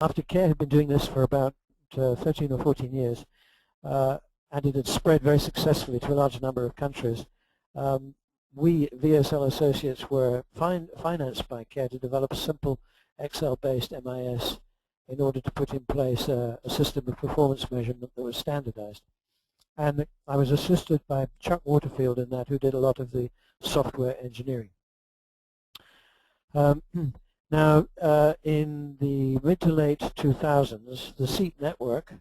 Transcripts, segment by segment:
after CARE had been doing this for about 13 or 14 years, and it had spread very successfully to a large number of countries, we, VSL Associates, were financed by CARE to develop a simple Excel-based MIS in order to put in place a system of performance measurement that was standardized. And I was assisted by Chuck Waterfield in that, who did a lot of the software engineering. Now, in the mid to late 2000s, the SEAT network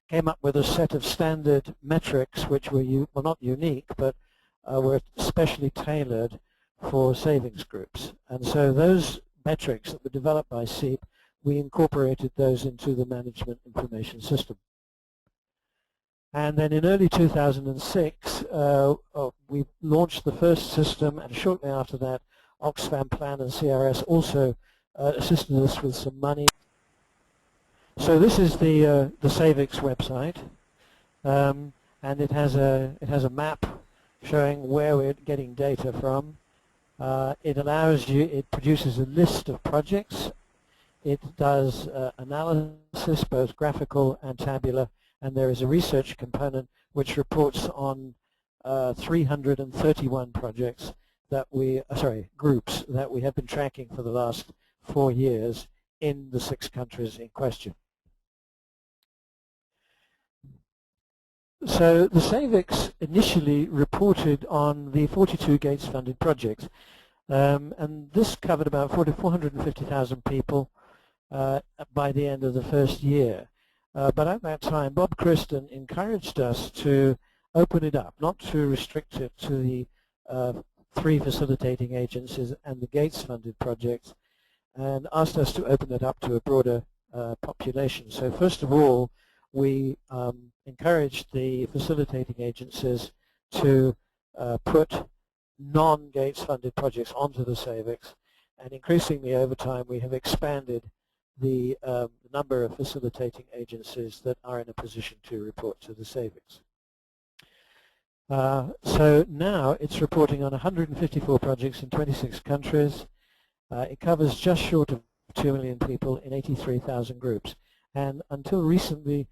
came up with a set of standard metrics which were, well, not unique, but were specially tailored for savings groups. And so those metrics that were developed by SEAT, we incorporated those into the management information system. And then in early 2006, we launched the first system, and shortly after that, Oxfam Plan and CRS also assisted us with some money. So this is the Savix website, and it has a map showing where we're getting data from. It allows you, it produces a list of projects. It does analysis, both graphical and tabular, and there is a research component which reports on 331 projects that we, groups that we have been tracking for the last 4 years in the 6 countries in question. So the Savix initially reported on the 42 Gates-funded projects, and this covered about 450,000 people by the end of the first year. But at that time, Bob Christen encouraged us to open it up, not to restrict it to the 3 facilitating agencies and the Gates-funded projects, and asked us to open it up to a broader population. So first of all, we encouraged the facilitating agencies to put non-Gates-funded projects onto the Savix, and increasingly over time we have expanded the number of facilitating agencies that are in a position to report to the Savix. So now it's reporting on 154 projects in 26 countries. It covers just short of 2 million people in 83,000 groups. And until recently,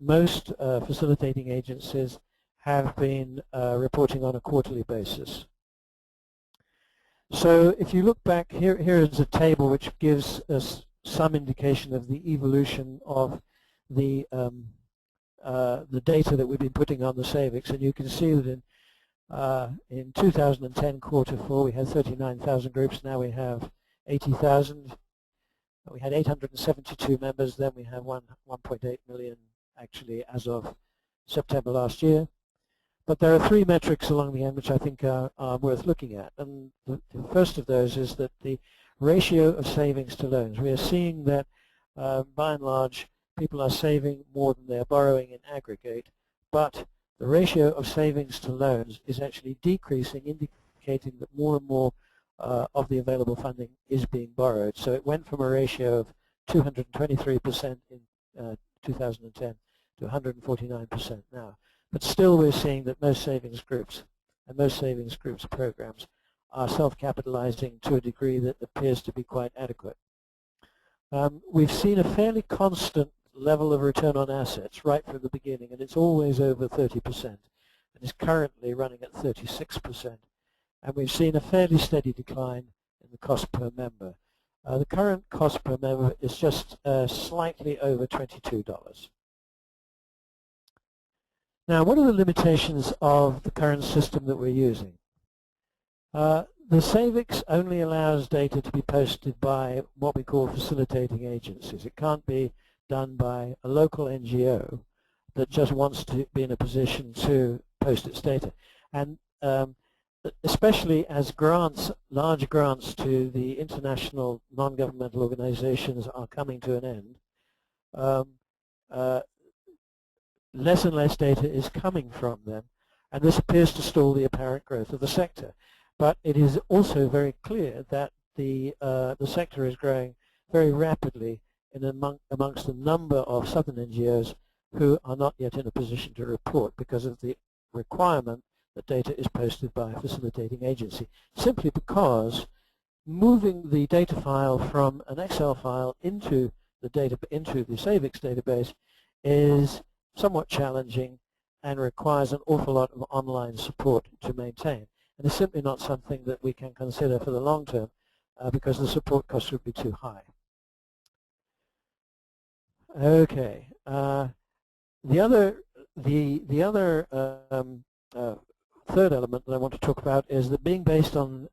most facilitating agencies have been reporting on a quarterly basis. So if you look back, here is a table which gives us some indication of the evolution of the data that we've been putting on the Savix, and you can see that in 2010 Q4 we had 39,000 groups. Now we have 80,000. We had 872 members. Then we have 1.8 million actually as of September last year. But there are 3 metrics along the end which I think are worth looking at, and the first of those is that the ratio of savings to loans. We are seeing that by and large people are saving more than they're borrowing in aggregate, but the ratio of savings to loans is actually decreasing, indicating that more and more of the available funding is being borrowed. So it went from a ratio of 223% in 2010 to 149% now. But still we're seeing that most savings groups and most savings groups programs are self-capitalizing to a degree that appears to be quite adequate. We've seen a fairly constant level of return on assets right from the beginning, and it's always over 30%, and is currently running at 36%. And we've seen a fairly steady decline in the cost per member. The current cost per member is just slightly over $22. Now, what are the limitations of the current system that we're using? The Savix only allows data to be posted by what we call facilitating agencies. It can't be done by a local NGO that just wants to be in a position to post its data. And especially as grants, large grants to the international non-governmental organizations are coming to an end, less and less data is coming from them, and this appears to stall the apparent growth of the sector. But it is also very clear that the sector is growing very rapidly amongst a number of southern NGOs who are not yet in a position to report because of the requirement that data is posted by a facilitating agency, simply because moving the data file from an Excel file into the data into the SAVIX database is somewhat challenging and requires an awful lot of online support to maintain. And it's simply not something that we can consider for the long term because the support costs would be too high. Okay. The other third element that I want to talk about is that being based on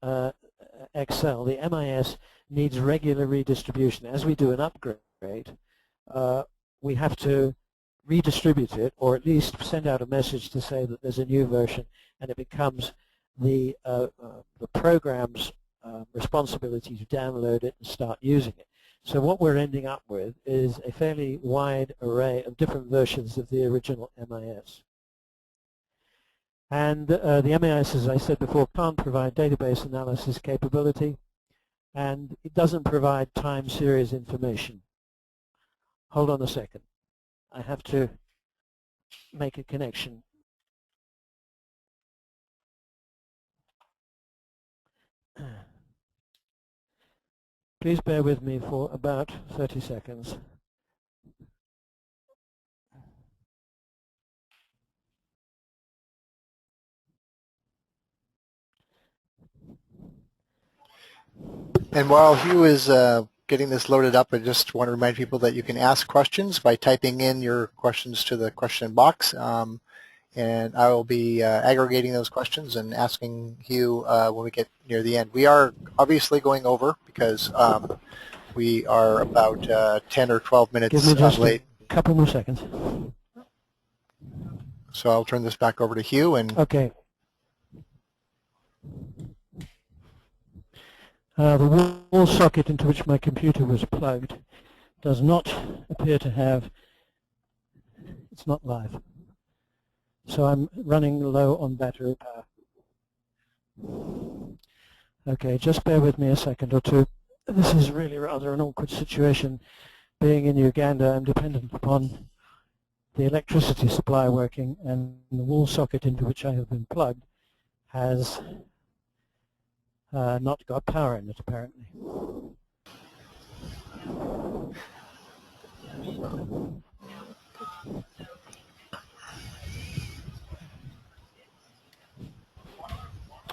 Excel, the MIS needs regular redistribution. As we do an upgrade, we have to redistribute it, or at least send out a message to say that there's a new version, and it becomes the program's responsibility to download it and start using it. So what we're ending up with is a fairly wide array of different versions of the original MIS. And the MIS, as I said before, can't provide database analysis capability, and it doesn't provide time series information. Hold on a second. I have to make a connection. Please bear with me for about 30 seconds. And while Hugh is getting this loaded up, I just want to remind people that you can ask questions by typing in your questions to the question box. And I will be aggregating those questions and asking Hugh when we get near the end. We are obviously going over because we are about 10 or 12 minutes Give me just late. a couple more seconds. So I'll turn this back over to Hugh. And okay. The wall socket into which my computer was plugged does not appear to have, it's not live. So I'm running low on battery power. Okay, just bear with me a second or two. This is really rather an awkward situation. Being in Uganda, I'm dependent upon the electricity supply working, and the wall socket into which I have been plugged has not got power in it, apparently.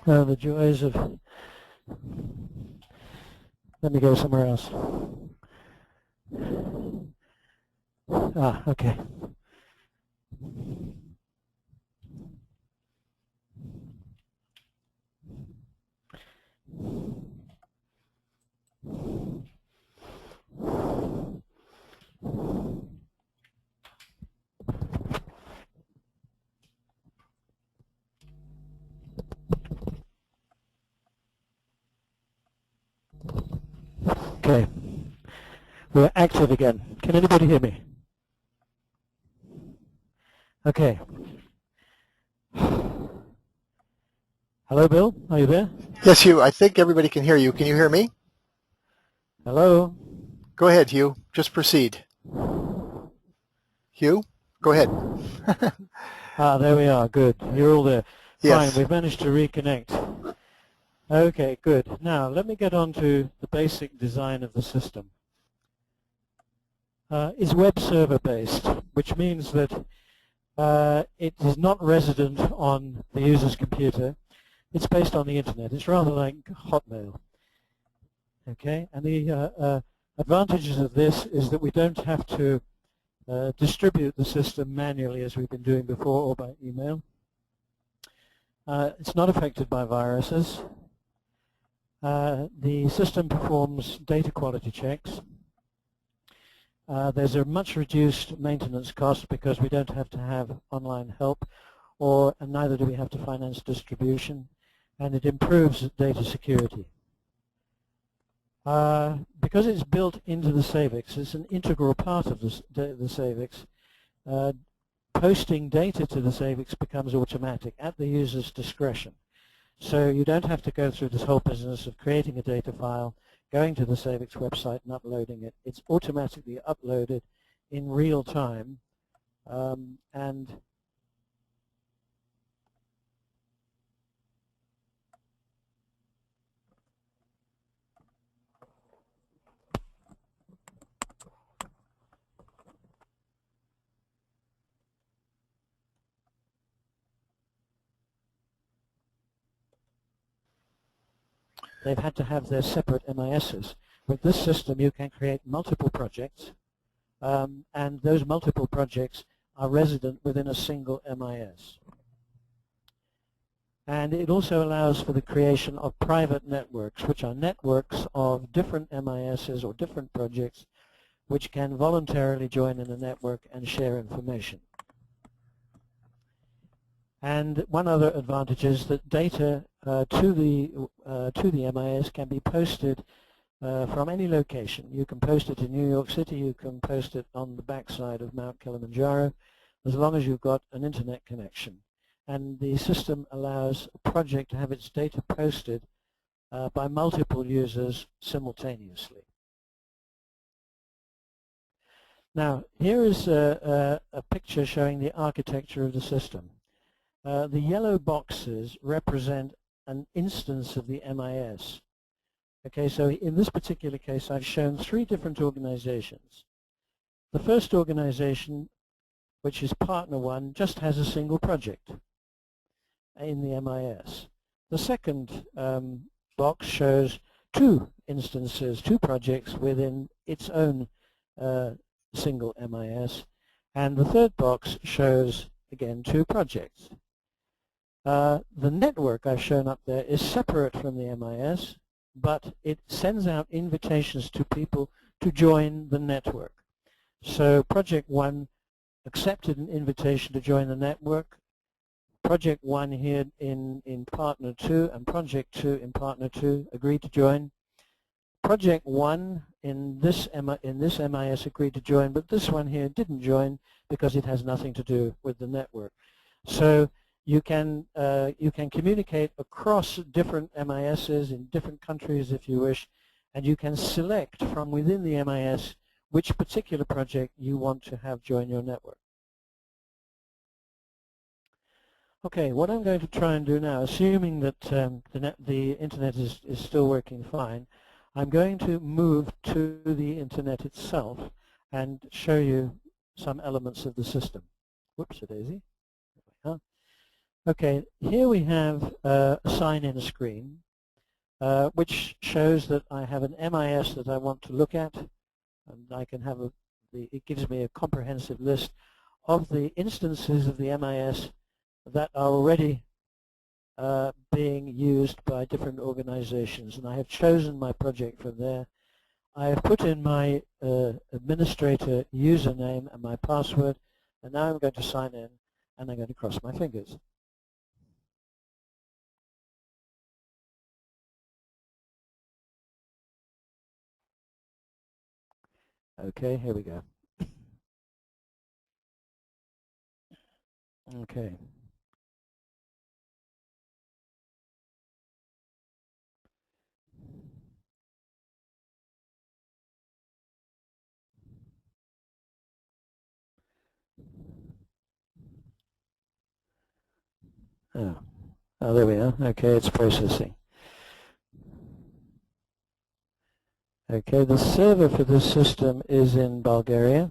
The joys of... Let me go somewhere else. Ah, okay. Okay, we're active again. Can anybody hear me? Okay. Hello, Bill. Are you there? yes, Hugh, I think everybody can hear you. Can you hear me? Hello? Go ahead, Hugh. Just proceed. Hugh, go ahead. Ah, there we are. Good. You're all there. Yes. Fine. We've managed to reconnect. Okay, good. Now, let me get on to the basic design of the system. It's web server based, which means that it is not resident on the user's computer. It's based on the internet. It's rather like Hotmail. Okay, and the advantages of this is that we don't have to distribute the system manually as we've been doing before or by email. It's not affected by viruses. The system performs data quality checks. There's a much reduced maintenance cost because we don't have to have online help, and neither do we have to finance distribution, and it improves data security. Because it's built into the SAVIX, it's an integral part of the SAVIX. Posting data to the SAVIX becomes automatic at the user's discretion. So you don't have to go through this whole business of creating a data file, going to the SAVIX website and uploading it. It's automatically uploaded in real time, and they've had to have their separate MISs. With this system, you can create multiple projects, and those multiple projects are resident within a single MIS. And it also allows for the creation of private networks, which are networks of different MISs or different projects which can voluntarily join in a network and share information. And one other advantage is that data to the MIS can be posted from any location. You can post it in New York City, you can post it on the backside of Mount Kilimanjaro, as long as you've got an internet connection. And the system allows a project to have its data posted by multiple users simultaneously. Now, here is a picture showing the architecture of the system. The yellow boxes represent an instance of the MIS. Okay, so in this particular case, I've shown 3 different organizations. The first organization, which is Partner 1, just has a single project in the MIS. The second box shows 2 instances, 2 projects within its own single MIS, and the third box shows, again, 2 projects. The network I've shown up there is separate from the MIS, but it sends out invitations to people to join the network. So Project 1 accepted an invitation to join the network. Project 1 here in Partner 2 and Project 2 in Partner 2 agreed to join. Project 1 in this MIS agreed to join, but this one here didn't join because it has nothing to do with the network. So you can communicate across different MISs in different countries if you wish, and you can select from within the MIS which particular project you want to have join your network. Okay, what I'm going to try and do now, assuming that the internet is still working fine, I'm going to move to the internet itself and show you some elements of the system. Whoops-a-daisy. Okay, here we have a sign-in screen, which shows that I have an MIS that I want to look at, and I can have it gives me a comprehensive list of the instances of the MIS that are already being used by different organizations, and I have chosen my project from there. I have put in my administrator username and my password, and now I'm going to sign in, and I'm going to cross my fingers. Okay, here we go. Okay. Oh, there we are. Okay, it's processing. Okay, the server for this system is in Bulgaria.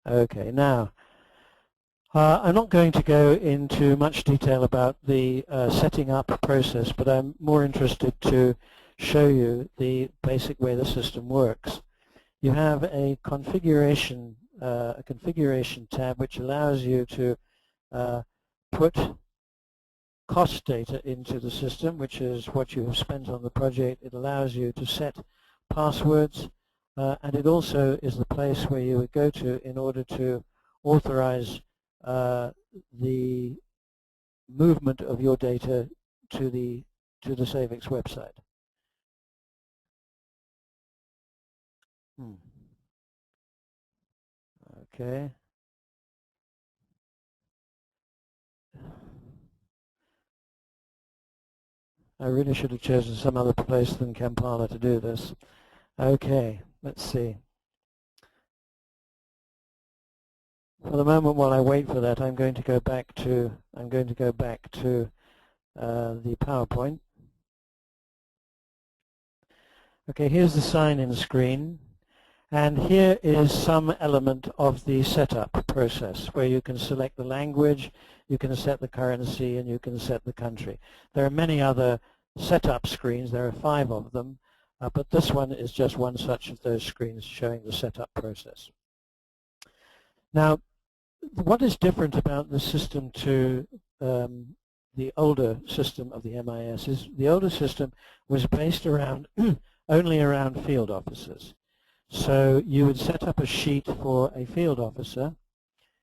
Okay, now, I'm not going to go into much detail about the setting up process, but I'm more interested to show you the basic way the system works. You have a configuration tab which allows you to put cost data into the system, which is what you have spent on the project. It allows you to set passwords, and it also is the place where you would go to in order to authorize the movement of your data to the SAVEX website. Okay. I really should have chosen some other place than Kampala to do this. Okay, let's see. For the moment, while I wait for that, I'm going to go back to the PowerPoint. Okay, here's the sign-in screen, And here is some element of the setup process where you can select the language, you can set the currency, and you can set the country. There are many other setup screens. There are 5 of them, but this one is just one such of those screens showing the setup process. Now, what is different about the system to the older system of the MIS is the older system was based around only around field officers. So you would set up a sheet for a field officer,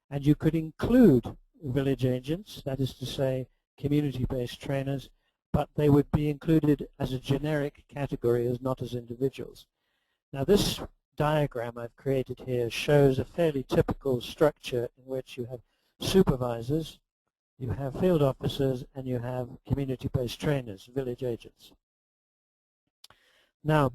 and you could include village agents, that is to say community-based trainers, but they would be included as a generic category, as not as individuals. Now this diagram I've created here shows a fairly typical structure in which you have supervisors, you have field officers, and you have community-based trainers, village agents. Now,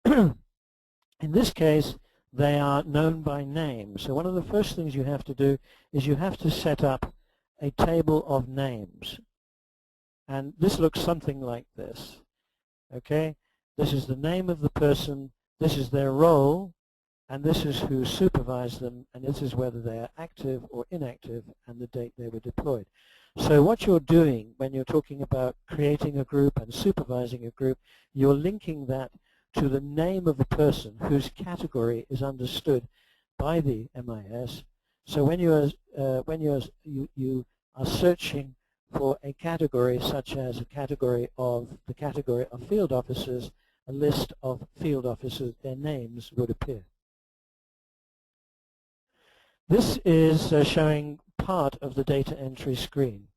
in this case, they are known by name. So one of the first things you have to do is you have to set up a table of names. And this looks something like this. Okay? This is the name of the person, this is their role, and this is who supervised them, and this is whether they are active or inactive and the date they were deployed. So what you're doing when you're talking about creating a group and supervising a group, you're linking that to the name of a person whose category is understood by the MIS. So when you are searching for a category such as the category of field officers, a list of field officers, their names would appear. This is showing part of the data entry screen,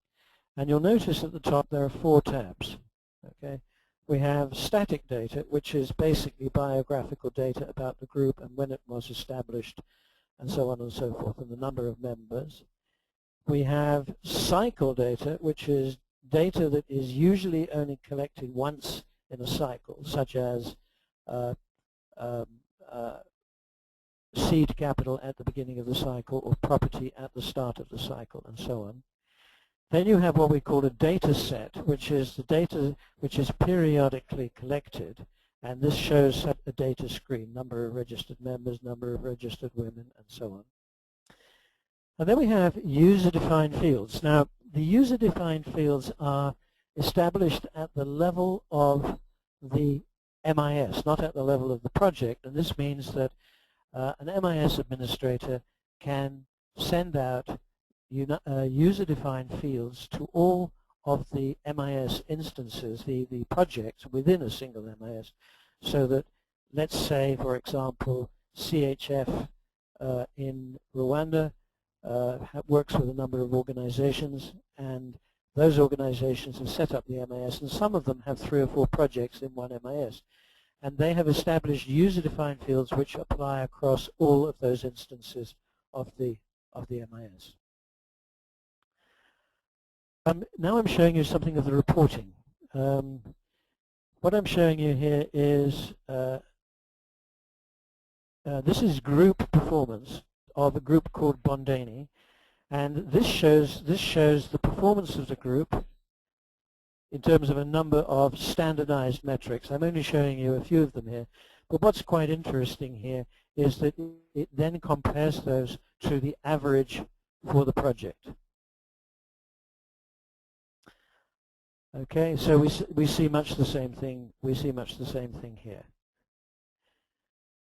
and you'll notice at the top there are 4 tabs. Okay, we have static data, which is basically biographical data about the group and when it was established, and so on and so forth, and the number of members. We have cycle data, which is data that is usually only collected once in a cycle, such as seed capital at the beginning of the cycle or property at the start of the cycle, and so on. Then you have what we call a data set, which is the data which is periodically collected, and this shows a data screen, number of registered members, number of registered women, and so on. And then we have user-defined fields. Now, the user-defined fields are established at the level of the MIS, not at the level of the project, and this means that an MIS administrator can send out user-defined fields to all of the MIS instances, the projects within a single MIS, so that, let's say, for example, CHF in Rwanda works with a number of organizations, and those organizations have set up the MIS, and some of them have 3 or 4 projects in one MIS. And they have established user-defined fields which apply across all of those instances of the MIS. Now I'm showing you something of the reporting. What I'm showing you here is this is group performance of a group called Bondeni, and this shows the performance of the group in terms of a number of standardized metrics. I'm only showing you a few of them here, but what's quite interesting here is that it then compares those to the average for the project. Okay, so we see much the same thing. We see much the same thing here.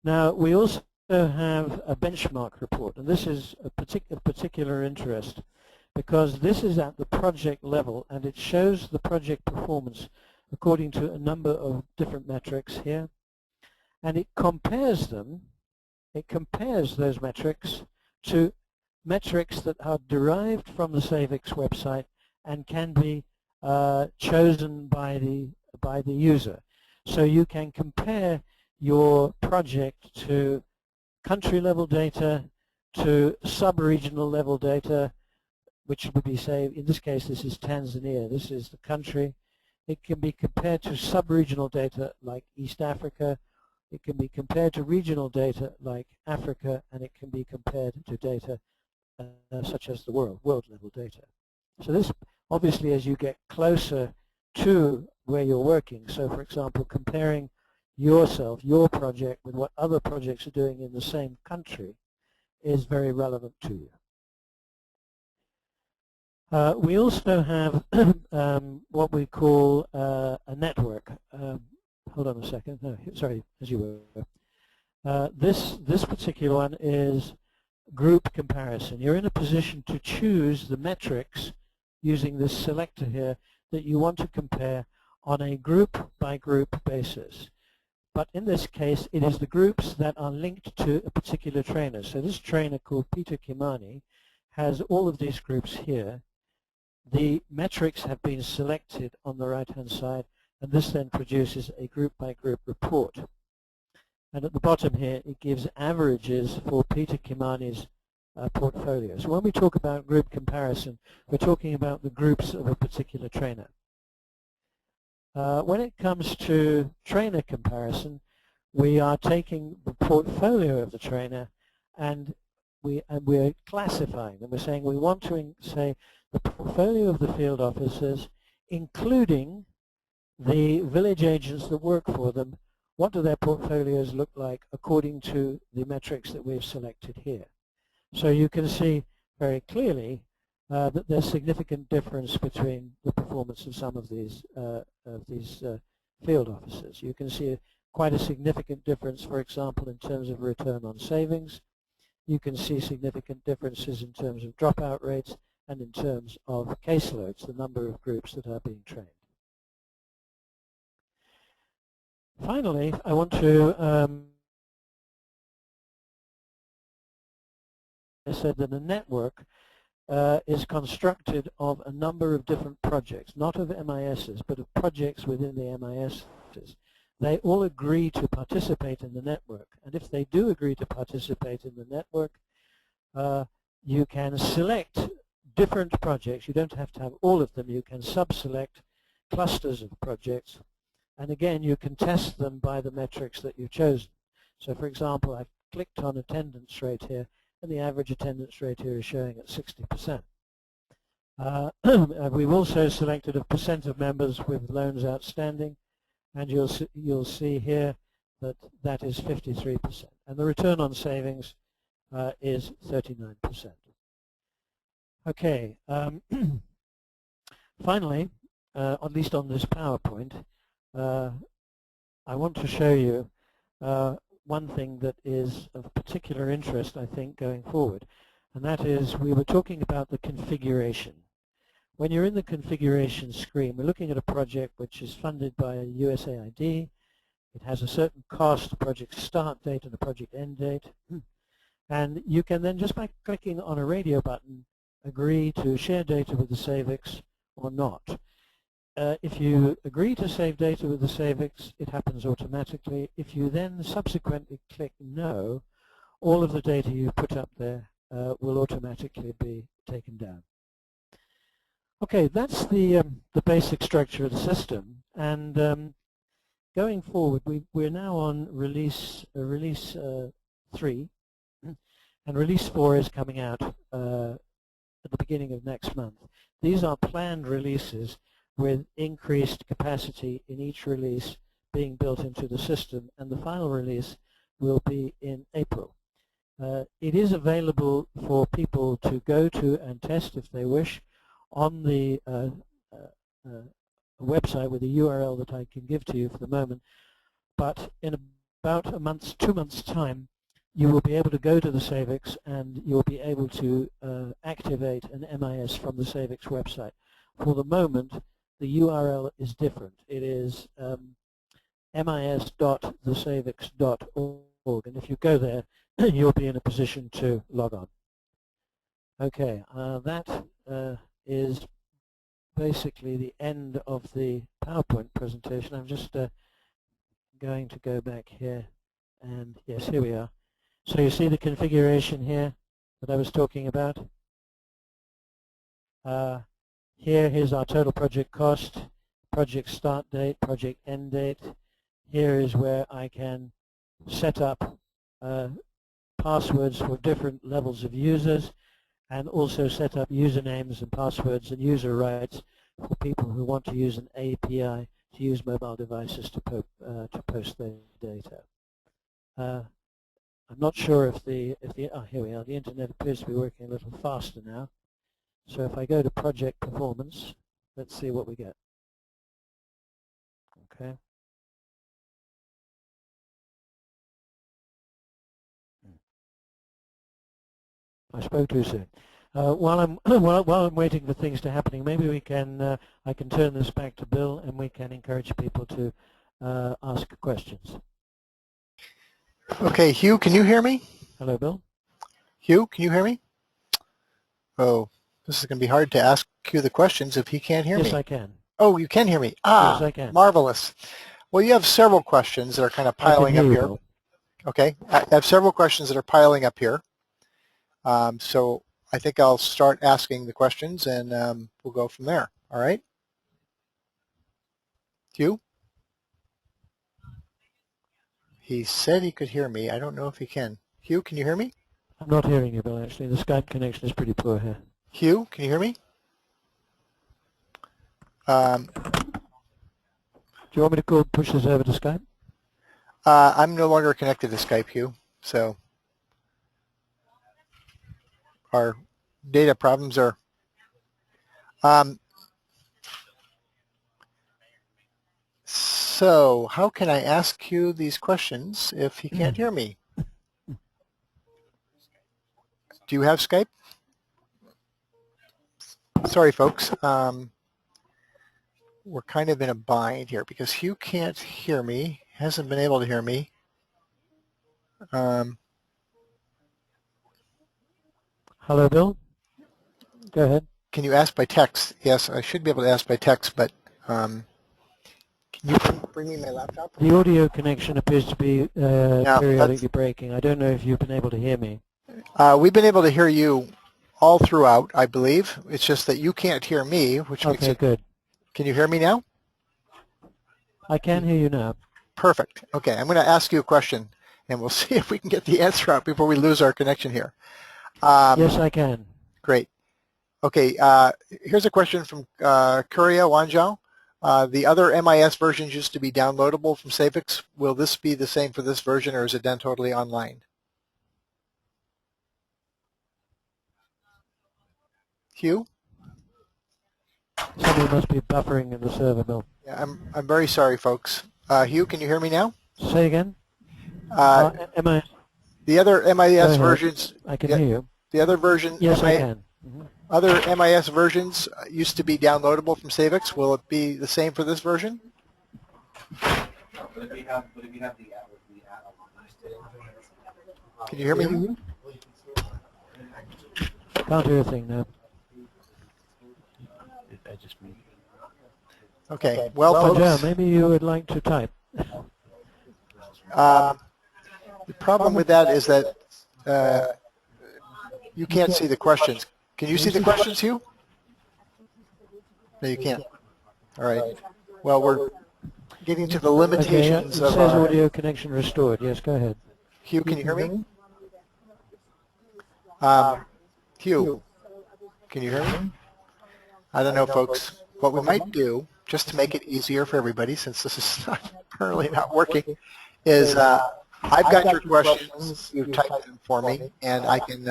Now we also have a benchmark report, and this is of particular interest because this is at the project level, and it shows the project performance according to a number of different metrics here, and it compares them. It compares those metrics to metrics that are derived from the SAVEX website and can be chosen by the user. So you can compare your project to country level data, to sub-regional level data, which would be, say, in this case this is Tanzania, this is the country. It can be compared to sub-regional data like East Africa, it can be compared to regional data like Africa, and it can be compared to data such as the world level data. So this, obviously, as you get closer to where you're working, so for example comparing yourself, your project, with what other projects are doing in the same country is very relevant to you. We also have what we call a network. Hold on a second. No, sorry, as you were. This particular one is group comparison. You're in a position to choose the metrics using this selector here that you want to compare on a group-by-group basis. But in this case, it is the groups that are linked to a particular trainer. So this trainer called Peter Kimani has all of these groups here. The metrics have been selected on the right-hand side, and this then produces a group-by-group report. And at the bottom here, it gives averages for Peter Kimani's portfolio. So when we talk about group comparison, we're talking about the groups of a particular trainer. When it comes to trainer comparison, we are taking the portfolio of the trainer and we're classifying them. We're saying we want to say the portfolio of the field officers, including the village agents that work for them. What do their portfolios look like according to the metrics that we've selected here? So you can see very clearly that there's significant difference between the performance of some of these field officers. You can see quite a significant difference, for example, in terms of return on savings. You can see significant differences in terms of dropout rates and in terms of caseloads, the number of groups that are being trained. Finally, I want to I said that a network is constructed of a number of different projects, not of MISs, but of projects within the MISs. They all agree to participate in the network, and if they do agree to participate in the network, you can select different projects. You don't have to have all of them. You can sub-select clusters of projects, and again, you can test them by the metrics that you've chosen. So for example, I've clicked on attendance rate here, and the average attendance rate here is showing at 60%. We've also selected a percent of members with loans outstanding, and you'll see here that that is 53%. And the return on savings is 39%. Okay, finally, at least on this PowerPoint, I want to show you one thing that is of particular interest, I think, going forward, and that is we were talking about the configuration. When you're in the configuration screen, we're looking at a project which is funded by USAID. It has a certain cost, a project start date and a project end date, and you can then, just by clicking on a radio button, agree to share data with the SAVIX or not. If you agree to save data with the SAVIX, it happens automatically. If you then subsequently click no, all of the data you put up there will automatically be taken down. Okay, that's the basic structure of the system. And going forward, we're now on release 3, and release 4 is coming out at the beginning of next month. These are planned releases with increased capacity in each release being built into the system, and the final release will be in April. It is available for people to go to and test if they wish on the website with a URL that I can give to you for the moment, but in about a month's, 2 months' time, you will be able to go to the SAVIX and you'll be able to activate an MIS from the SAVIX website. For the moment, the URL is different. It is mis.thesavix.org, and if you go there, you'll be in a position to log on. Okay, that is basically the end of the PowerPoint presentation. I'm just going to go back here, and yes, here we are. So you see the configuration here that I was talking about. Here's our total project cost, project start date, project end date. Here is where I can set up passwords for different levels of users, and also set up usernames and passwords and user rights for people who want to use an API to use mobile devices to post their data. I'm not sure if the here we are. The internet appears to be working a little faster now. So if I go to project performance, let's see what we get. Okay. I spoke too soon. While I'm waiting for things to happening, maybe we can I can turn this back to Bill and we can encourage people to ask questions. Okay, Hugh, can you hear me? Hello, Bill. Hugh, can you hear me? Oh, this is going to be hard to ask Hugh the questions if he can't hear me. Yes, I can. Oh, you can hear me. Ah, yes, I can. Marvelous. Well, you have several questions that are kind of piling up here. Bill. Okay, I have several questions that are piling up here. So I think I'll start asking the questions and we'll go from there. All right? Hugh? He said he could hear me. I don't know if he can. Hugh, can you hear me? I'm not hearing you, Bill, actually. The Skype connection is pretty poor here. Hugh, can you hear me? Do you want me to push this over to Skype? I'm no longer connected to Skype, Hugh, so our data problems are... So how can I ask Hugh these questions if he can't hear me? Do you have Skype? Sorry, folks. We're kind of in a bind here because Hugh can't hear me, hasn't been able to hear me. Hello, Bill. Go ahead. Can you ask by text? Yes, I should be able to ask by text, but can you bring me my laptop? The audio connection appears to be periodically breaking. I don't know if you've been able to hear me. We've been able to hear you all throughout, I believe. It's just that you can't hear me, which makes it... good. Can you hear me now? I can hear you now. Perfect. Okay, I'm going to ask you a question, and we'll see if we can get the answer out before we lose our connection here. Yes, I can. Great. Okay, here's a question from Kuria Wanzhou. The other MIS versions used to be downloadable from Savix. Will this be the same for this version, or is it done totally online? Hugh? Something must be buffering in the server, Bill. Yeah, I'm very sorry, folks. Hugh, can you hear me now? Say again? The other MIS versions... I can hear you. The other version... Yes, I can. Other MIS versions used to be downloadable from Savix. Will it be the same for this version? Can you hear me? Can't hear a thing now. Okay. Well, folks, Joe, maybe you would like to type. The problem with that is that you can't see the questions. Can you see the questions, Hugh? No, you can't. All right. Well, we're getting to the limitations of... It says audio connection restored. Yes, go ahead. Hugh, can you hear me? Hugh, can you hear me? I don't know, folks. What we might do, just to make it easier for everybody, since this is currently not working, is I've got your questions. You've typed them for me, and I can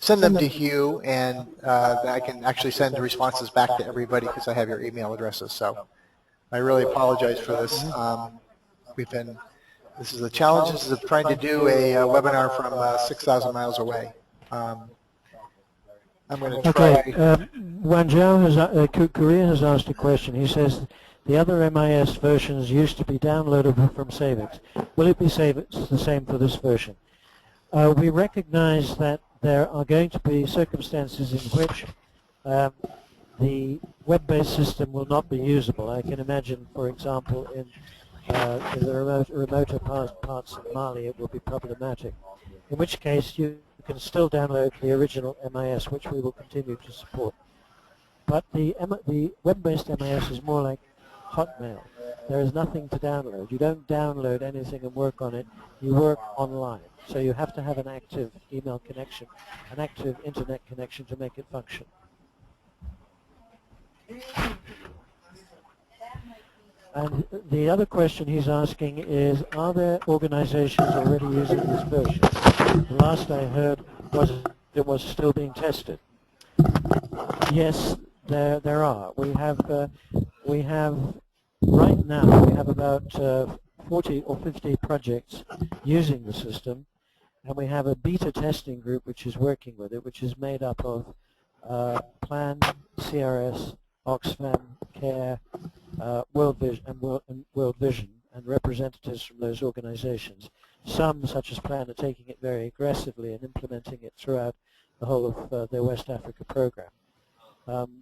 send them to Hugh, and I can actually send the responses back to everybody because I have your email addresses. So I really apologize for this. This is the challenges of trying to do a webinar from 6,000 miles away. I'm going to try. Okay, Wanzhou Korea has asked a question. He says, the other MIS versions used to be downloadable from Savix. Will it be the same for this version? We recognize that there are going to be circumstances in which the web-based system will not be usable. I can imagine, for example, in the remoter parts of Mali, it will be problematic. In which case, you can still download the original MIS, which we will continue to support. But the web-based MIS is more like Hotmail. There is nothing to download. You don't download anything and work on it. You work online. So you have to have an active email connection, an active internet connection to make it function. And the other question he's asking is, are there organizations already using this version? The last I heard was it was still being tested. Yes, there are. We have right now we have about 40 or 50 projects using the system, and we have a beta testing group which is working with it, which is made up of Plan, CRS, Oxfam, CARE, World Vision, and representatives from those organizations. Some, such as Plan, are taking it very aggressively and implementing it throughout the whole of their West Africa program.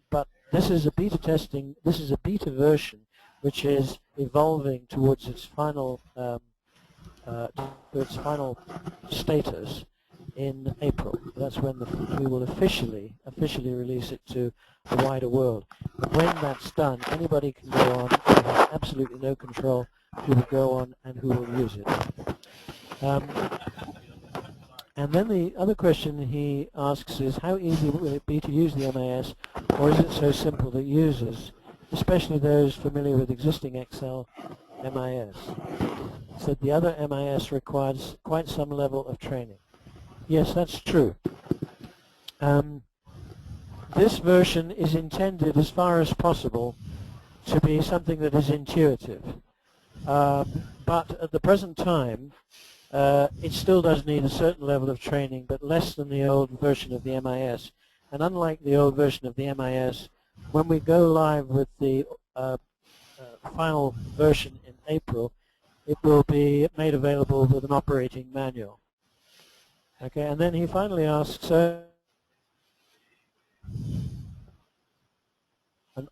But this is a beta testing, this is a beta version which is evolving towards its final status in April. That's when we will officially release it to the wider world. And when that's done, anybody can go on. We have absolutely no control who will go on and who will use it. And then the other question he asks is, how easy will it be to use the MIS, or is it so simple that users, especially those familiar with existing Excel MIS, said the other MIS requires quite some level of training? Yes, that's true. This version is intended, as far as possible, to be something that is intuitive. But at the present time, it still does need a certain level of training, but less than the old version of the MIS. And unlike the old version of the MIS, when we go live with the final version in April, it will be made available with an operating manual. Okay, and then he finally asks, an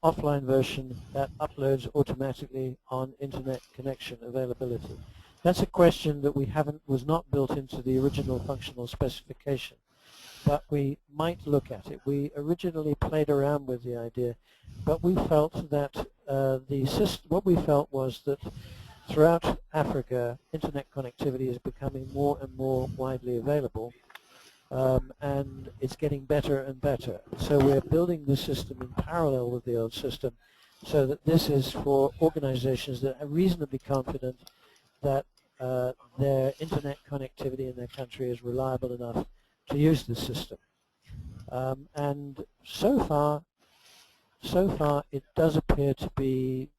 offline version that uploads automatically on internet connection availability. That's a question that was not built into the original functional specification, but we might look at it. We originally played around with the idea, but we felt that what we felt was that throughout Africa, internet connectivity is becoming more and more widely available, and it's getting better and better. So we're building the system in parallel with the old system, so that this is for organizations that are reasonably confident that their internet connectivity in their country is reliable enough to use the system. And so far it does appear to be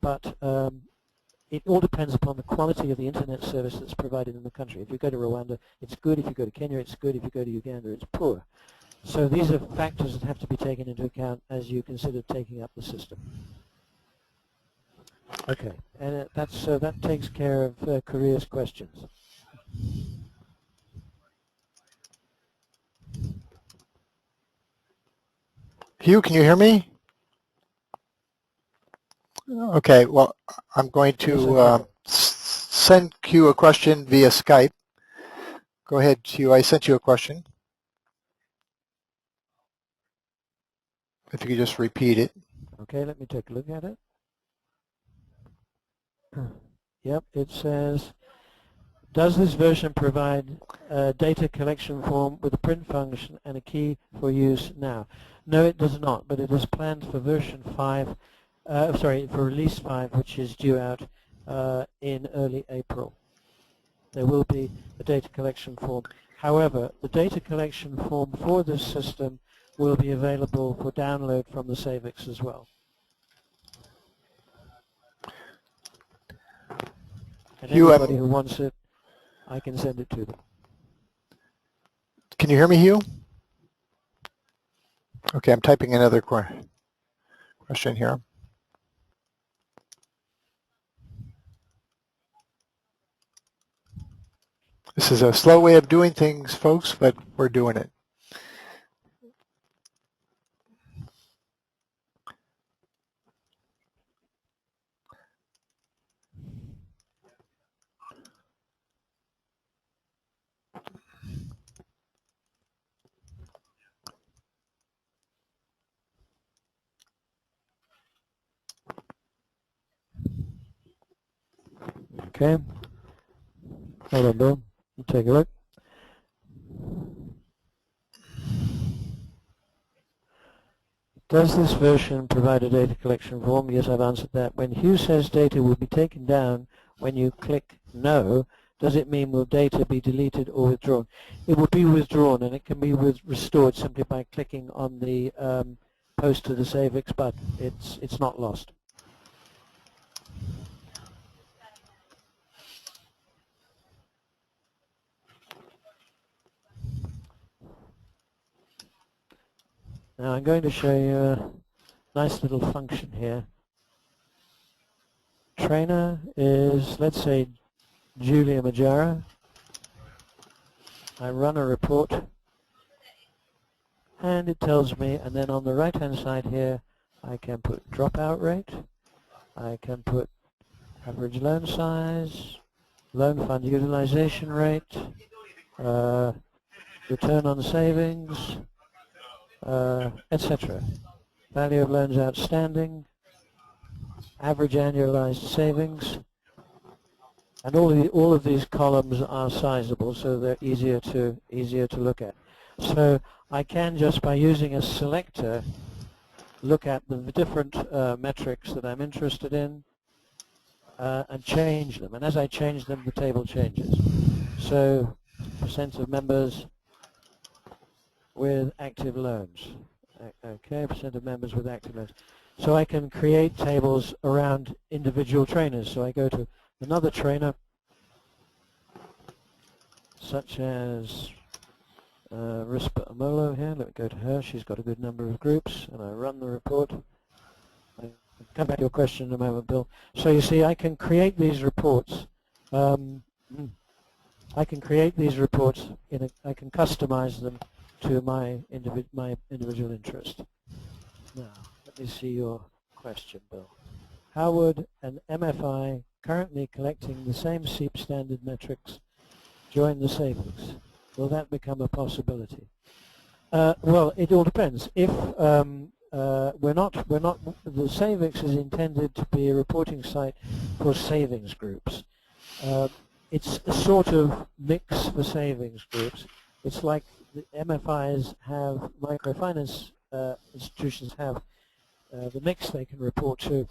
but it all depends upon the quality of the internet service that's provided in the country. If you go to Rwanda, it's good. If you go to Kenya, it's good. If you go to Uganda, it's poor. So these are factors that have to be taken into account as you consider taking up the system. Okay, and that takes care of Korea's questions. Hugh, can you hear me? Okay, well, I'm going to send Hugh a question via Skype. Go ahead, Hugh. I sent you a question. If you could just repeat it. Okay, let me take a look at it. Yep, it says, does this version provide a data collection form with a print function and a key for use now? No, it does not, but it is planned for version 5, for release 5, which is due out in early April. There will be a data collection form. However, the data collection form for this system will be available for download from the SAVIX as well. And anybody who wants it, I can send it to them. Can you hear me, Hugh? Okay, I'm typing another question here. This is a slow way of doing things, folks, but we're doing it. Okay. Hold on, Bill. You take a look. Does this version provide a data collection form? Yes, I've answered that. When Hugh says data will be taken down when you click no, does it mean will data be deleted or withdrawn? It will be withdrawn, and it can be restored simply by clicking on the post to the SaveX button. It's not lost. Now I'm going to show you a nice little function here. Trainer is, let's say, Julia Majara. I run a report, and it tells me, and then on the right hand side here I can put dropout rate, I can put average loan size, loan fund utilization rate, return on savings, etc. Value of loans outstanding, average annualized savings, and all of these columns are sizable, so they're easier to look at. So I can, just by using a selector, look at the different metrics that I'm interested in and change them. And as I change them, the table changes. So percent of members with active loans. Okay, percent of members with active loans. So I can create tables around individual trainers. So I go to another trainer, such as Rispa Amolo here. Let me go to her. She's got a good number of groups, and I run the report. I'll come back to your question in a moment, Bill. So you see, I can create these reports. I can create these reports. I can customize them to my individual interest. Now, let me see your question, Bill. How would an MFI currently collecting the same SEEP standard metrics join the savings? Will that become a possibility? Well, it all depends. If the SaveX is intended to be a reporting site for savings groups. It's a sort of mix for savings groups. It's like the MFIs have, microfinance institutions have the mix they can report to,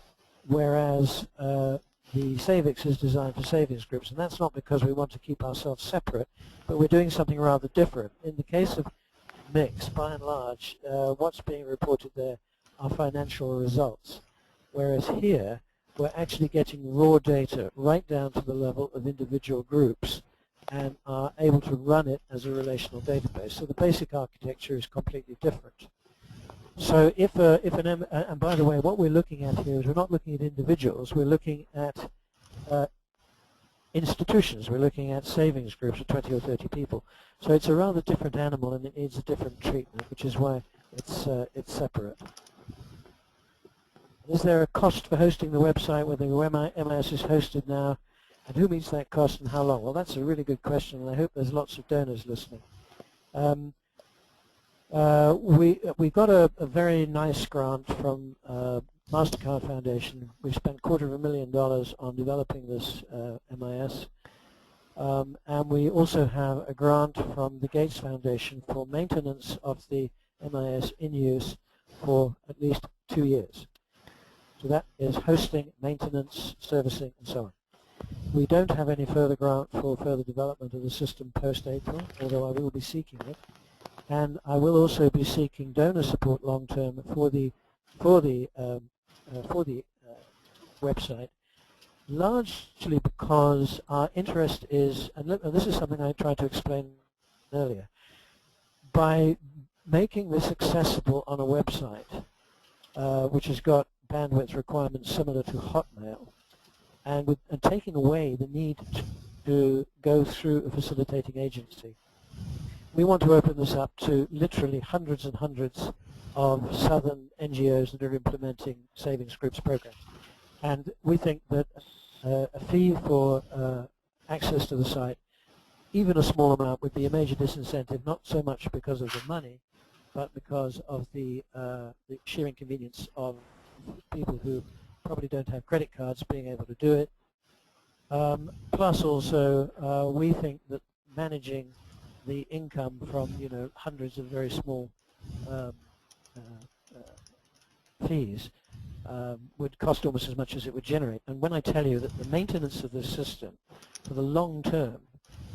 whereas the SaveX is designed for savings groups, and that's not because we want to keep ourselves separate, but we're doing something rather different. In the case of mix, by and large, what's being reported there are financial results, whereas here we're actually getting raw data right down to the level of individual groups and are able to run it as a relational database. So the basic architecture is completely different. So and by the way, what we're looking at here is we're not looking at individuals, we're looking at institutions, we're looking at savings groups of 20 or 30 people. So it's a rather different animal, and it needs a different treatment, which is why it's separate. Is there a cost for hosting the website, whether MIS is hosted now, and who meets that cost and how long? Well, that's a really good question, and I hope there's lots of donors listening. We got a very nice grant from MasterCard Foundation. We've spent $250,000 on developing this MIS, and we also have a grant from the Gates Foundation for maintenance of the MIS in use for at least 2 years. So that is hosting, maintenance, servicing, and so on. We don't have any further grant for further development of the system post-April, although I will be seeking it. And I will also be seeking donor support long-term for the website, largely because our interest is, and this is something I tried to explain earlier, by making this accessible on a website, which has got bandwidth requirements similar to Hotmail, and taking away the need to go through a facilitating agency. We want to open this up to literally hundreds and hundreds of southern NGOs that are implementing savings groups programs. And we think that a fee for access to the site, even a small amount, would be a major disincentive, not so much because of the money, but because of the sheer inconvenience of people who probably don't have credit cards being able to do it, Plus also, we think that managing the income from, hundreds of very small um, fees would cost almost as much as it would generate. And when I tell you that the maintenance of this system for the long term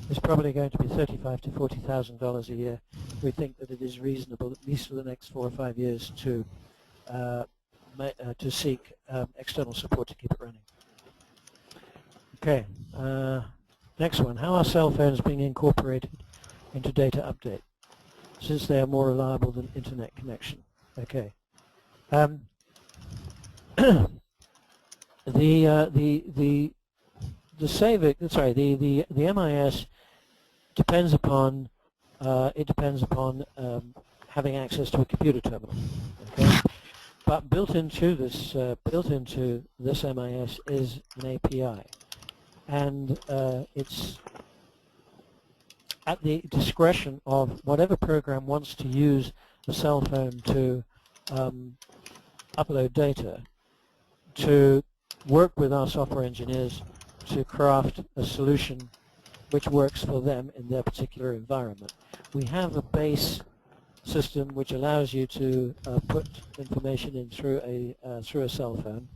is probably going to be $35,000 to $40,000 a year, we think that it is reasonable, at least for the next 4 or 5 years, to seek external support to keep it running. Okay, next one. How are cell phones being incorporated into data update, since they are more reliable than internet connection? Okay. The MIS depends upon having access to a computer terminal. Okay, but built into this MIS is an API, and it's at the discretion of whatever program wants to use a cell phone to upload data, to work with our software engineers to craft a solution which works for them in their particular environment. We have a base system which allows you to put information in through a cell phone,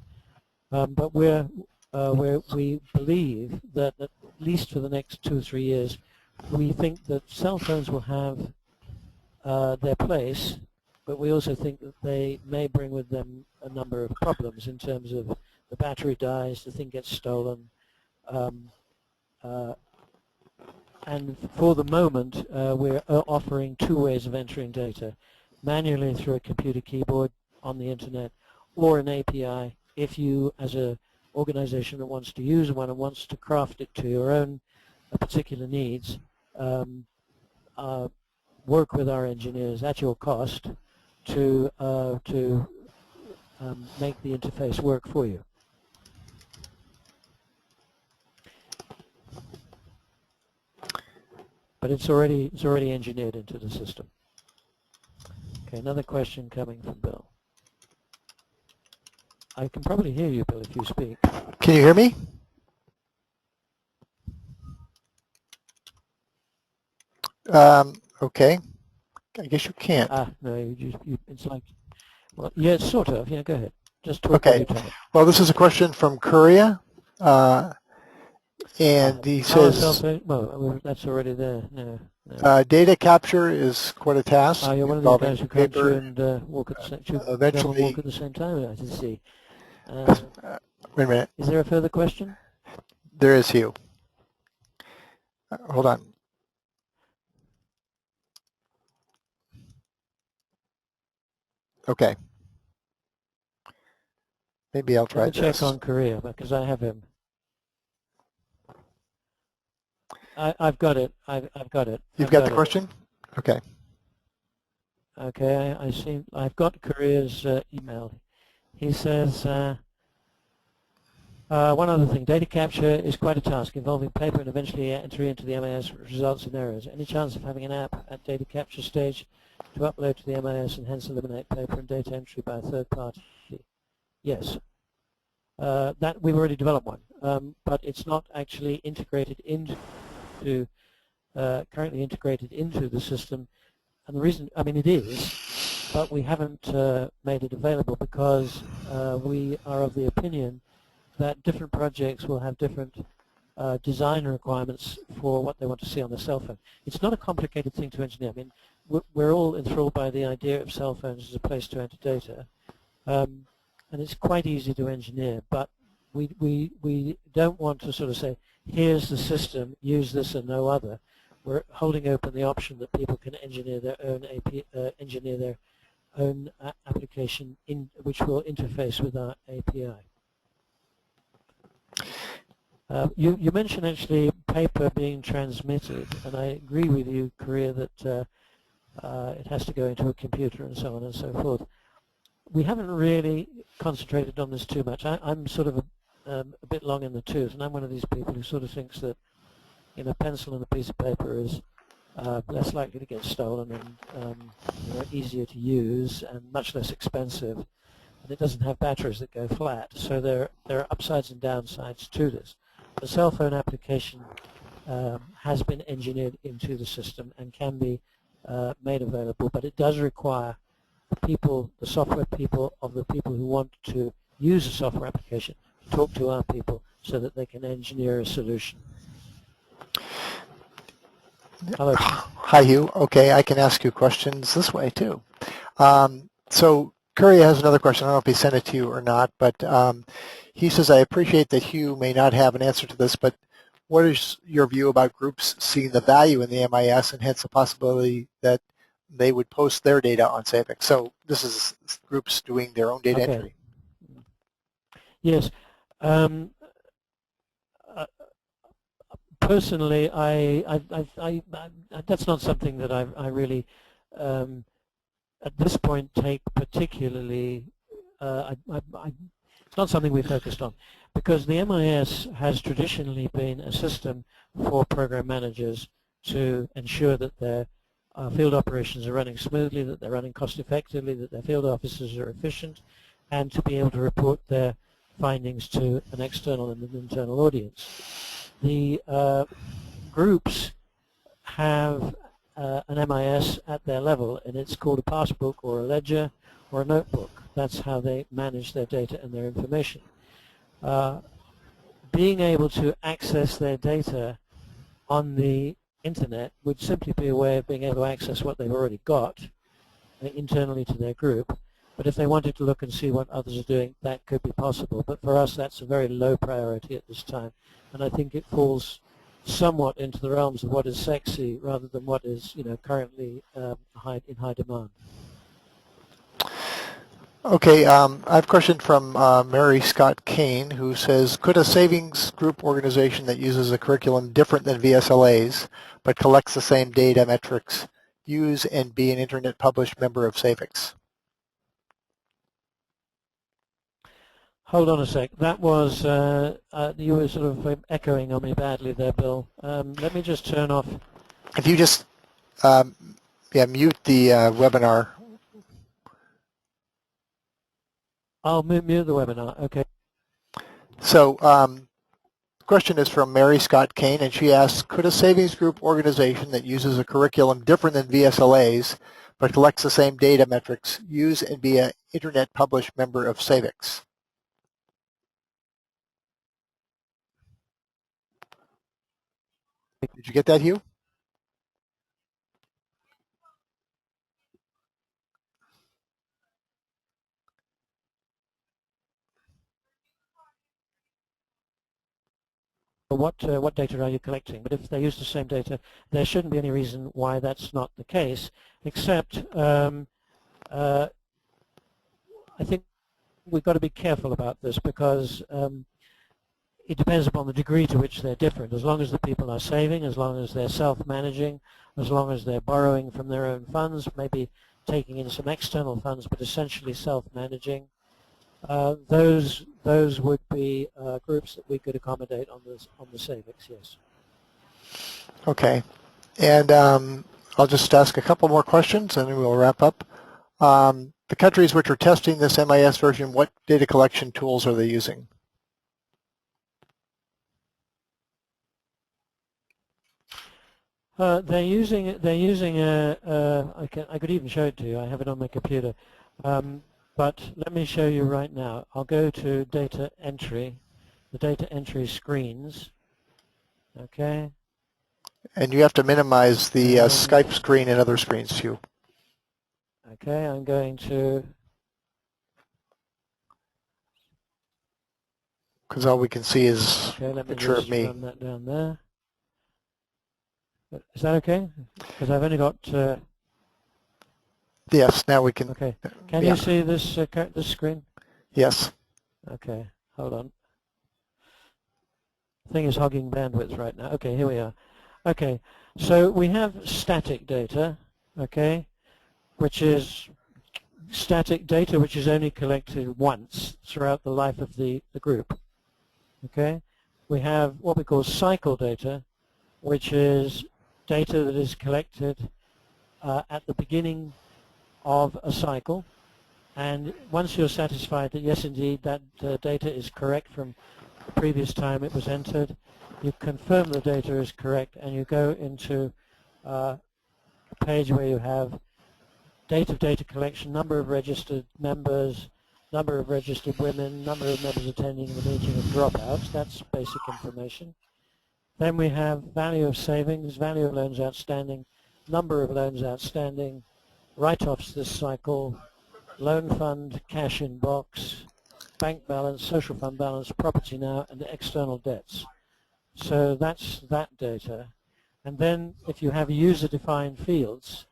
but we believe that at least for the next 2 or 3 years, we think that cell phones will have their place, but we also think that they may bring with them a number of problems in terms of the battery dies, the thing gets stolen, and for the moment we're offering 2 ways of entering data: manually through a computer keyboard on the internet, or an API if you, as an organization that wants to use one and wants to craft it to your own particular needs, work with our engineers at your cost to make the interface work for you. But it's already engineered into the system. Okay, another question coming from Bill. I can probably hear you, Bill, if you speak. Can you hear me? Okay. I guess you can't. No, it's like, well, yeah, sort of. Yeah, go ahead. Just talk. Okay. Well, this is a question from Korea, and he says, well, that's already there. No. data capture is quite a task. You're one of these guys who can't chew and walk at the same time. I can see. Wait a minute. Is there a further question? There is, Hugh. Hold on. Okay. Maybe I'll try this. Check on Korea because I have him. I've got it. I've got it. You've got the question? Okay. Okay, I see. I've got Korea's email. He says, one other thing, data capture is quite a task involving paper and eventually entry into the MIS results in errors. Any chance of having an app at data capture stage to upload to the MIS and hence eliminate paper and data entry by a third party? Yes. That we've already developed one, but it's not actually integrated currently integrated into the system. And the reason, I mean, it is, but we haven't made it available because we are of the opinion that different projects will have different design requirements for what they want to see on their cell phone. It's not a complicated thing to engineer. I mean, we're all enthralled by the idea of cell phones as a place to enter data, and it's quite easy to engineer, but we don't want to sort of say, here's the system, use this and no other. We're holding open the option that people can engineer their own application which will interface with our API. You mentioned actually paper being transmitted, and I agree with you, Korea, that it has to go into a computer and so on and so forth. We haven't really concentrated on this too much. I'm sort of a bit long in the tooth, and I'm one of these people who sort of thinks that a pencil and a piece of paper is less likely to get stolen and easier to use and much less expensive, and it doesn't have batteries that go flat. So there are upsides and downsides to this. the cell phone application has been engineered into the system and can be made available, but it does require the people, the software people of the people who want to use a software application to talk to our people so that they can engineer a solution. Hello. Hi, Hugh. Okay, I can ask you questions this way too. So Curry has another question. I don't know if he sent it to you or not, but he says, I appreciate that Hugh may not have an answer to this, but what is your view about groups seeing the value in the MIS and hence the possibility that they would post their data on Savix? So this is groups doing their own data entry. Yes. Personally, that's not something that I really, at this point, take particularly. It's not something we focused on, because the MIS has traditionally been a system for program managers to ensure that their field operations are running smoothly, that they're running cost effectively, that their field officers are efficient, and to be able to report their findings to an external and an internal audience. The groups have an MIS at their level, and it's called a passbook or a ledger or a notebook. That's how they manage their data and their information. Being able to access their data on the internet would simply be a way of being able to access what they've already got internally to their group. But if they wanted to look and see what others are doing, that could be possible. But for us, that's a very low priority at this time. And I think it falls somewhat into the realms of what is sexy rather than what is, currently in high demand. Okay, I have a question from Mary Scott Kane, who says, could a savings group organization that uses a curriculum different than VSLA's but collects the same data metrics use and be an internet published member of Savix? Hold on a sec. That was, you were sort of echoing on me badly there, Bill. Let me just turn off. If you just mute the webinar. I'll mute the webinar, okay. So the question is from Mary Scott Kane, and she asks, could a savings group organization that uses a curriculum different than VSLA's but collects the same data metrics use and be an internet published member of Savix? Did you get that, Hugh? What data are you collecting? But if they use the same data, there shouldn't be any reason why that's not the case, except I think we've got to be careful about this, because it depends upon the degree to which they're different. As long as the people are saving, as long as they're self-managing, as long as they're borrowing from their own funds, maybe taking in some external funds, but essentially self-managing, those would be groups that we could accommodate on the Savix, yes. Okay, and I'll just ask a couple more questions and then we'll wrap up. The countries which are testing this MIS version, what data collection tools are they using? They're using I could even show it to you. I have it on my computer. But let me show you right now. I'll go to data entry, the data entry screens. Okay. And you have to minimize the Skype screen and other screens too. Okay, I'm going to. Because all we can see is a picture of me. Run that down there. Is that okay? Because I've only got. Yes, now we can. Okay. Can you see this this screen? Yes. Okay. Hold on. The thing is hogging bandwidth right now. Okay, here we are. Okay. So we have static data. Okay, which is static data which is only collected once throughout the life of the group. Okay. We have what we call cycle data, which is data that is collected at the beginning of a cycle, and once you're satisfied that yes indeed that data is correct from the previous time it was entered. You confirm the data is correct, and you go into a page where you have date of data collection, number of registered members, number of registered women, number of members attending the meeting, and dropouts. That's basic information. Then we have value of savings, value of loans outstanding, number of loans outstanding, write-offs this cycle, loan fund, cash in box, bank balance, social fund balance, property now, and external debts. So that's that data. And then if you have user-defined fields,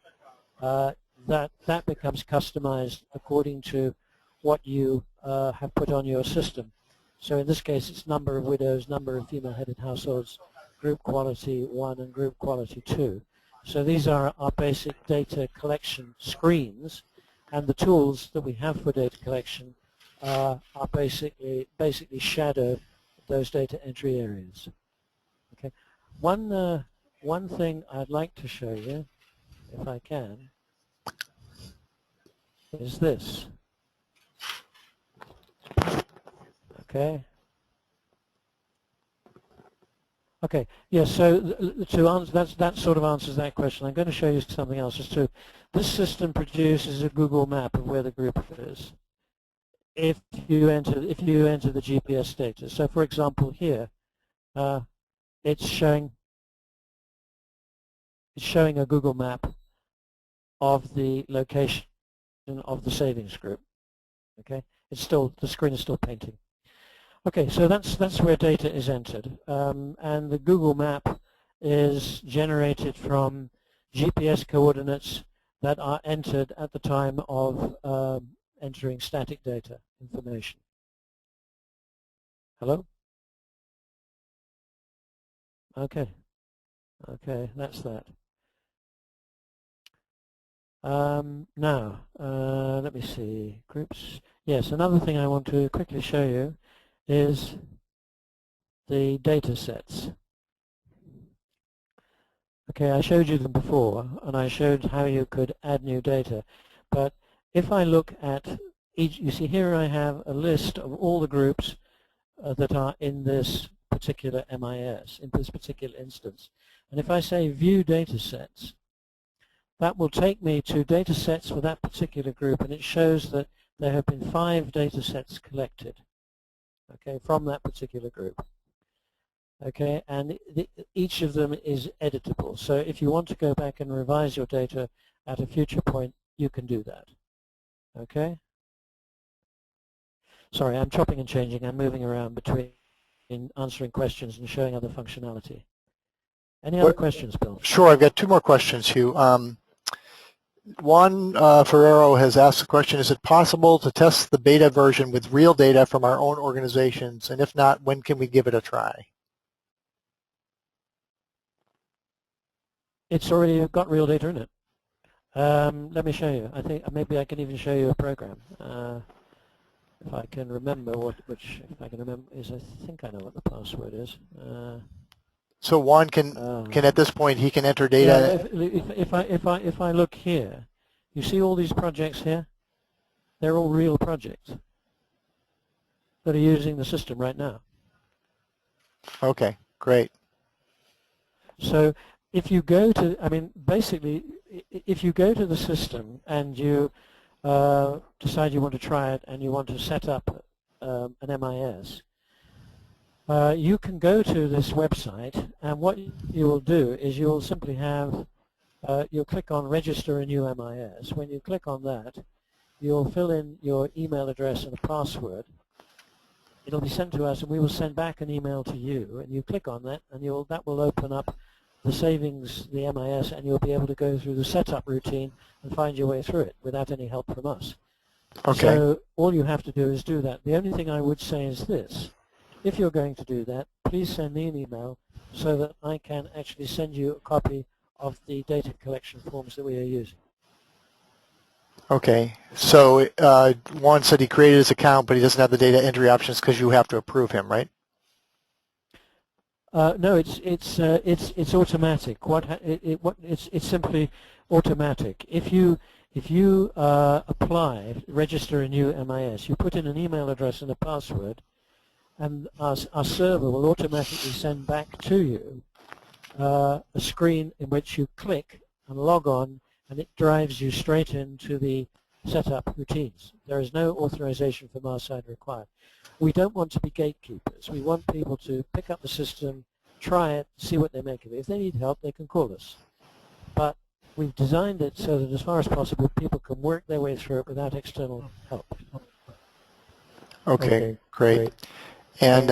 that becomes customized according to what you have put on your system. So in this case, it's number of widows, number of female-headed households, group quality 1 and group quality 2. So these are our basic data collection screens, and the tools that we have for data collection are basically shadow those data entry areas. Okay. One thing I'd like to show you, if I can, is this. Okay. Okay. Yes. So to answer that sort of answers that question. I'm going to show you something else. Just to this system produces a Google map of where the group is. If you enter the GPS data. So for example, here it's showing a Google map of the location of the savings group. Okay. It's still, the screen is still painting. Okay, so that's where data is entered, and the Google map is generated from GPS coordinates that are entered at the time of entering static data information. Hello? Okay, that's that. Now, let me see, groups. Yes, another thing I want to quickly show you is the data sets. Okay, I showed you them before, and I showed how you could add new data. But if I look at each, you see here I have a list of all the groups that are in this particular MIS, in this particular instance. And if I say View Data Sets, that will take me to data sets for that particular group, and it shows that there have been 5 data sets collected. Okay, from that particular group. Okay, and each of them is editable. So if you want to go back and revise your data at a future point, you can do that. Okay. Sorry, I'm chopping and changing. I'm moving around between answering questions and showing other functionality. Any other questions, Bill? Sure, I've got 2 more questions, Hugh. Juan Ferrero has asked the question, is it possible to test the beta version with real data from our own organizations? And if not, when can we give it a try? It's already got real data in it. Let me show you. I think maybe I can even show you a program. If I can remember which if I can remember is, I think I know what the password is. So Juan can at this point he can enter data. Yeah, if I look here, you see all these projects here. They're all real projects that are using the system right now. Okay, great. So if you go to, I mean, basically, if you go to the system and you decide you want to try it and you want to set up an MIS. You can go to this website, and what you will do is you will simply have, you'll click on Register a New MIS. When you click on that, you'll fill in your email address and a password. It'll be sent to us, and we will send back an email to you, and you click on that, and that will open up the savings, the MIS, and you'll be able to go through the setup routine and find your way through it without any help from us. Okay. So all you have to do is do that. The only thing I would say is this. If you're going to do that, please send me an email so that I can actually send you a copy of the data collection forms that we are using. Okay. So Juan said he created his account, but he doesn't have the data entry options because you have to approve him, right? No, it's automatic. It's simply automatic. If you apply, register a new MIS, you put in an email address and a password, and our server will automatically send back to you a screen in which you click and log on, and it drives you straight into the setup routines. There is no authorization from our side required. We don't want to be gatekeepers. We want people to pick up the system, try it, see what they make of it. If they need help, they can call us. But we've designed it so that as far as possible, people can work their way through it without external help. Okay, great. And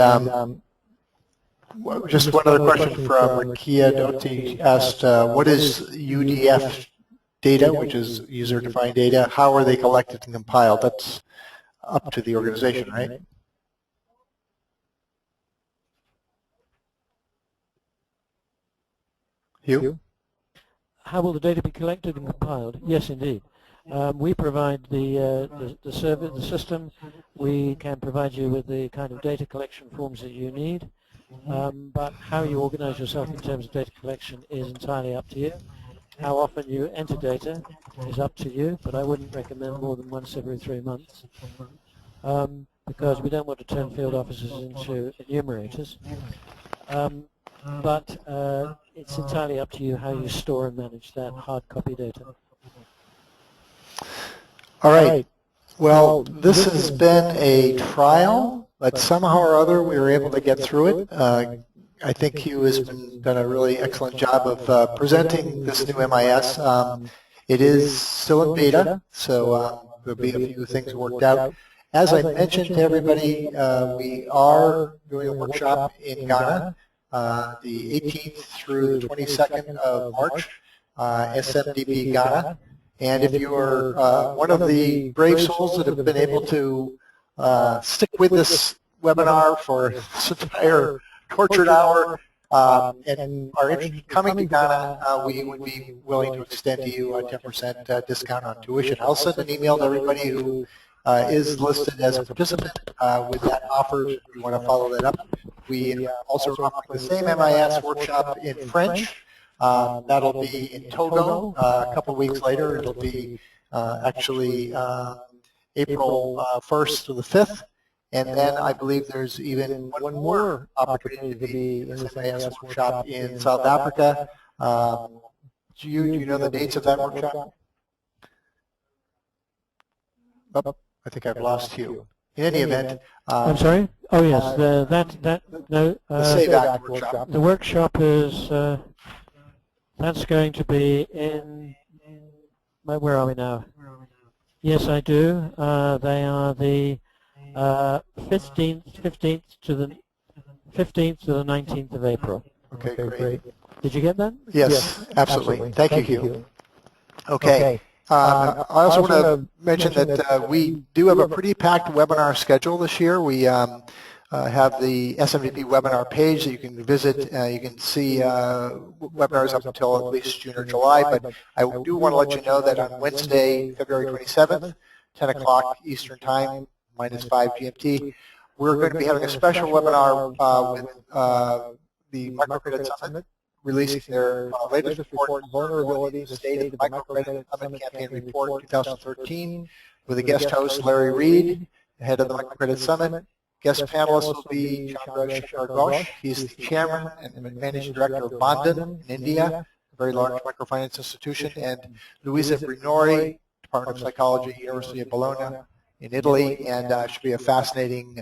just one other question from Kia Doti asked, what is UDF data, which is user-defined data? How are they collected and compiled? That's up to the organization, right? Hugh? How will the data be collected and compiled? Yes, indeed. We provide the service, the system. We can provide you with the kind of data collection forms that you need. But how you organize yourself in terms of data collection is entirely up to you. How often you enter data is up to you, but I wouldn't recommend more than once every 3 months because we don't want to turn field officers into enumerators. But it's entirely up to you how you store and manage that hard copy data. All right. Well, this has been a trial, but somehow or other we were able to get through it. I think Hugh has done a really excellent job of presenting this new MIS. It is still in beta, so there'll be a few things worked out. As I mentioned to everybody, we are doing a workshop in Ghana, the 18th through the 22nd of March, SMDP Ghana. And if you are one of the brave souls that have been able to stick with this webinar for this entire tortured hour and are interested in coming to Ghana, we would be willing to extend to you a 10% discount on tuition. I'll send an email to everybody who is listed as a participant with that offer if you want to follow that up. We also are offering the same MIS workshop in French. That'll be in Togo a couple weeks later. It'll be actually April 1st to the 5th. And then I believe there's even one more opportunity to be in this MIS workshop in South Africa. Do you know the dates of that workshop? Oh, I think I've lost you. In any event, I'm sorry. Oh yes, the Save Act workshop. The workshop is that's going to be in. Where are we now? Yes, I do. They are the 15th to the 19th of April. Okay, great. Did you get that? Yes, absolutely. Thank you, Hugh. Okay. I also want to mention that we do have a pretty packed webinar schedule this year. We have the SMDP webinar page that you can visit. You can see webinars up until at least June or July, but I do want to let you know that on Wednesday, February 27th, 10 o'clock Eastern Time, -5 GMT, we're going to be having a special webinar with the Microcredit Summit, releasing their latest report, Vulnerability, the State of the Microcredit Summit Campaign Report 2013, with a guest host, Larry Reed, the head of the Microcredit Summit. Guest panelists will be Chandra Shekhar Ghosh. He's the chairman and managing director of Bandhan in India, a very large microfinance institution, and Luisa Brinori, Department of Psychology, University of Bologna in Italy, and should be a fascinating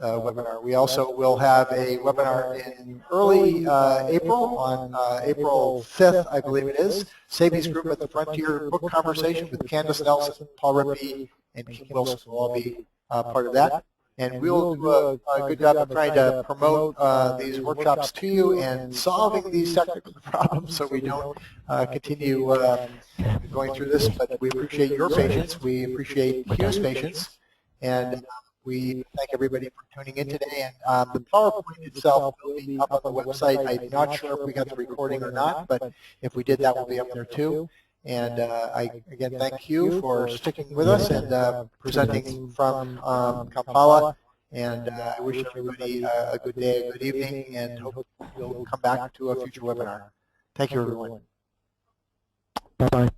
webinar. We also will have a webinar in early April, on April 5th, I believe it is. Sabi's group at the Frontier Book Conversation with Candace Nelson, Paul Rippey, and Kim Wilson will all be part of that. And we'll do a good job of trying to promote these workshops to you and solving these technical problems so we don't continue going through this. But we appreciate your patience. We appreciate Hugh's patience. And we thank everybody for tuning in today. And the PowerPoint itself will be up on the website. I'm not sure if we got the recording or not, but if we did, that will be up there too. And I, again, thank you for sticking with us and presenting from Kampala. And I wish everybody a good day, a good evening, and hope you'll come back to a future webinar. Thank you, everyone. Bye-bye.